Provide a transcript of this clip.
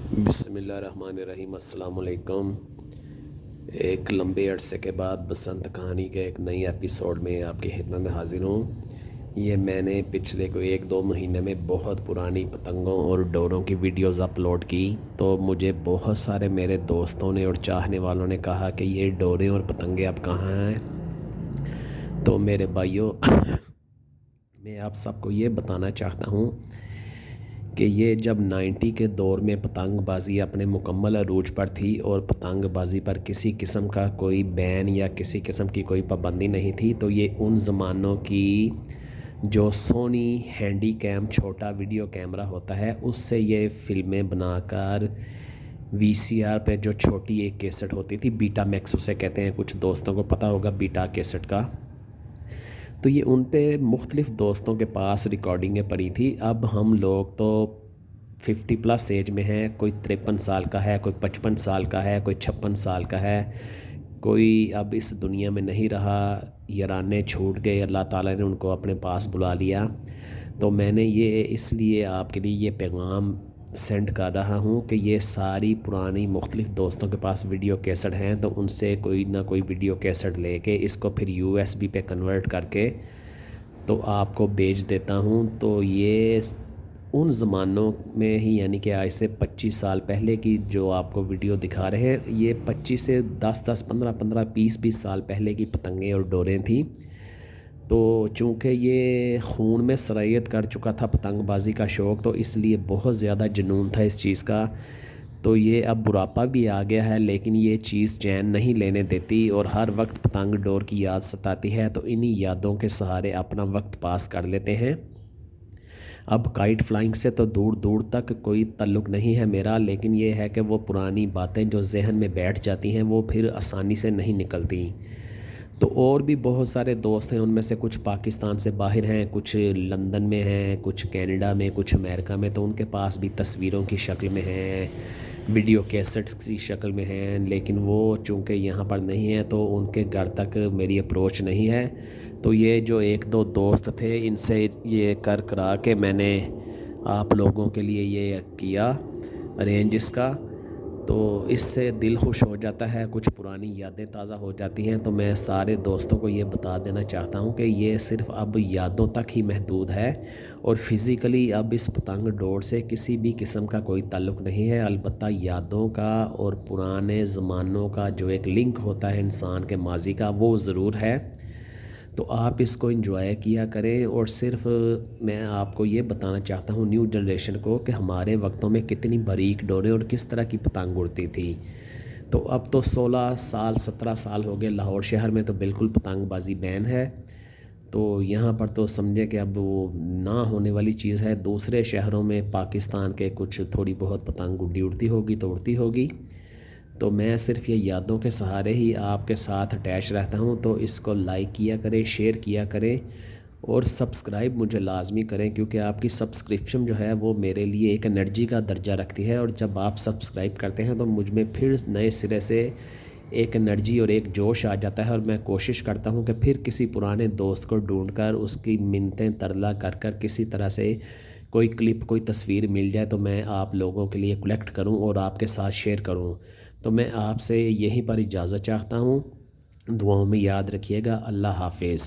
بسم اللہ الرحمن الرحیم۔ السلام علیکم۔ ایک لمبے عرصے کے بعد بسنت کہانی کے ایک نئی ایپیسوڈ میں آپ کی خدمت میں حاضر ہوں۔ یہ میں نے پچھلے کوئی 1-2 مہینے میں بہت پرانی پتنگوں اور ڈوروں کی ویڈیوز اپلوڈ کی، تو مجھے بہت سارے میرے دوستوں نے اور چاہنے والوں نے کہا کہ یہ ڈوریں اور پتنگیں اب کہاں ہیں۔ تو میرے بھائیوں، میں آپ سب کو یہ بتانا چاہتا ہوں کہ یہ جب 90 کے دور میں پتنگ بازی اپنے مکمل عروج پر تھی اور پتنگ بازی پر کسی قسم کا کوئی بین یا کسی قسم کی کوئی پابندی نہیں تھی، تو یہ ان زمانوں کی جو سونی ہینڈی کیم چھوٹا ویڈیو کیمرہ ہوتا ہے، اس سے یہ فلمیں بنا کر وی سی آر پہ جو چھوٹی ایک کیسٹ ہوتی تھی، بیٹا میکس اسے کہتے ہیں، کچھ دوستوں کو پتہ ہوگا بیٹا کیسٹ کا، تو یہ ان پہ مختلف دوستوں کے پاس ریکارڈنگیں پڑی تھی۔ اب ہم لوگ تو 50+ ایج میں ہیں، کوئی 53 سال کا ہے، کوئی 55 سال کا ہے، کوئی 56 سال کا ہے، کوئی اب اس دنیا میں نہیں رہا، یارانے چھوٹ گئے، اللہ تعالیٰ نے ان کو اپنے پاس بلا لیا۔ تو میں نے یہ اس لیے آپ کے لیے یہ پیغام سینڈ کر رہا ہوں کہ یہ ساری پرانی مختلف دوستوں کے پاس ویڈیو کیسٹ ہیں، تو ان سے کوئی نہ کوئی ویڈیو کیسٹ لے کے اس کو پھر USB پہ کنورٹ کر کے تو آپ کو بھیج دیتا ہوں۔ تو یہ ان زمانوں میں ہی، یعنی کہ آج سے 25 سال پہلے کی جو آپ کو ویڈیو دکھا رہے ہیں، یہ 25 سے 10 15 20 سال پہلے کی پتنگیں اور ڈوریں تھیں۔ تو چونکہ یہ خون میں سرایت کر چکا تھا پتنگ بازی کا شوق، تو اس لیے بہت زیادہ جنون تھا اس چیز کا۔ تو یہ اب بڑھاپا بھی آ گیا ہے، لیکن یہ چیز چین نہیں لینے دیتی اور ہر وقت پتنگ ڈور کی یاد ستاتی ہے، تو انہی یادوں کے سہارے اپنا وقت پاس کر لیتے ہیں۔ اب کائٹ فلائنگ سے تو دور دور تک کوئی تعلق نہیں ہے میرا، لیکن یہ ہے کہ وہ پرانی باتیں جو ذہن میں بیٹھ جاتی ہیں وہ پھر آسانی سے نہیں نکلتی۔ تو اور بھی بہت سارے دوست ہیں، ان میں سے کچھ پاکستان سے باہر ہیں، کچھ لندن میں ہیں، کچھ کینیڈا میں، کچھ امریکہ میں، تو ان کے پاس بھی تصویروں کی شکل میں ہیں، ویڈیو کیسٹس کی شکل میں ہیں، لیکن وہ چونکہ یہاں پر نہیں ہیں تو ان کے گھر تک میری اپروچ نہیں ہے۔ تو یہ جو 1-2 دوست تھے، ان سے یہ کرا کے میں نے آپ لوگوں کے لیے یہ کیا ارینج اس کا، تو اس سے دل خوش ہو جاتا ہے، کچھ پرانی یادیں تازہ ہو جاتی ہیں۔ تو میں سارے دوستوں کو یہ بتا دینا چاہتا ہوں کہ یہ صرف اب یادوں تک ہی محدود ہے، اور فزیکلی اب اس پتنگ ڈور سے کسی بھی قسم کا کوئی تعلق نہیں ہے، البتہ یادوں کا اور پرانے زمانوں کا جو ایک لنک ہوتا ہے انسان کے ماضی کا، وہ ضرور ہے۔ تو آپ اس کو انجوائے کیا کریں، اور صرف میں آپ کو یہ بتانا چاہتا ہوں نیو جنریشن کو کہ ہمارے وقتوں میں کتنی باریک ڈوریں اور کس طرح کی پتنگ اڑتی تھی۔ تو اب تو 16 سال 17 سال ہو گئے، لاہور شہر میں تو بالکل پتنگ بازی بین ہے، تو یہاں پر تو سمجھے کہ اب وہ نہ ہونے والی چیز ہے۔ دوسرے شہروں میں پاکستان کے کچھ تھوڑی بہت پتنگ گڈی اڑتی ہوگی تو اڑتی ہوگی، تو میں صرف یہ یادوں کے سہارے ہی آپ کے ساتھ اٹیچ رہتا ہوں۔ تو اس کو لائک کیا کریں، شیئر کیا کریں، اور سبسکرائب مجھے لازمی کریں، کیونکہ آپ کی سبسکرپشن جو ہے وہ میرے لیے ایک انرجی کا درجہ رکھتی ہے، اور جب آپ سبسکرائب کرتے ہیں تو مجھ میں پھر نئے سرے سے ایک انرجی اور ایک جوش آ جاتا ہے، اور میں کوشش کرتا ہوں کہ پھر کسی پرانے دوست کو ڈھونڈ کر اس کی منتیں ترلا کر کر کسی طرح سے کوئی کلپ، کوئی تصویر مل جائے تو میں آپ لوگوں کے لیے کلیکٹ کروں اور آپ کے ساتھ شیئر کروں۔ تو میں آپ سے یہیں پر اجازت چاہتا ہوں، دعاؤں میں یاد رکھیے گا۔ اللہ حافظ۔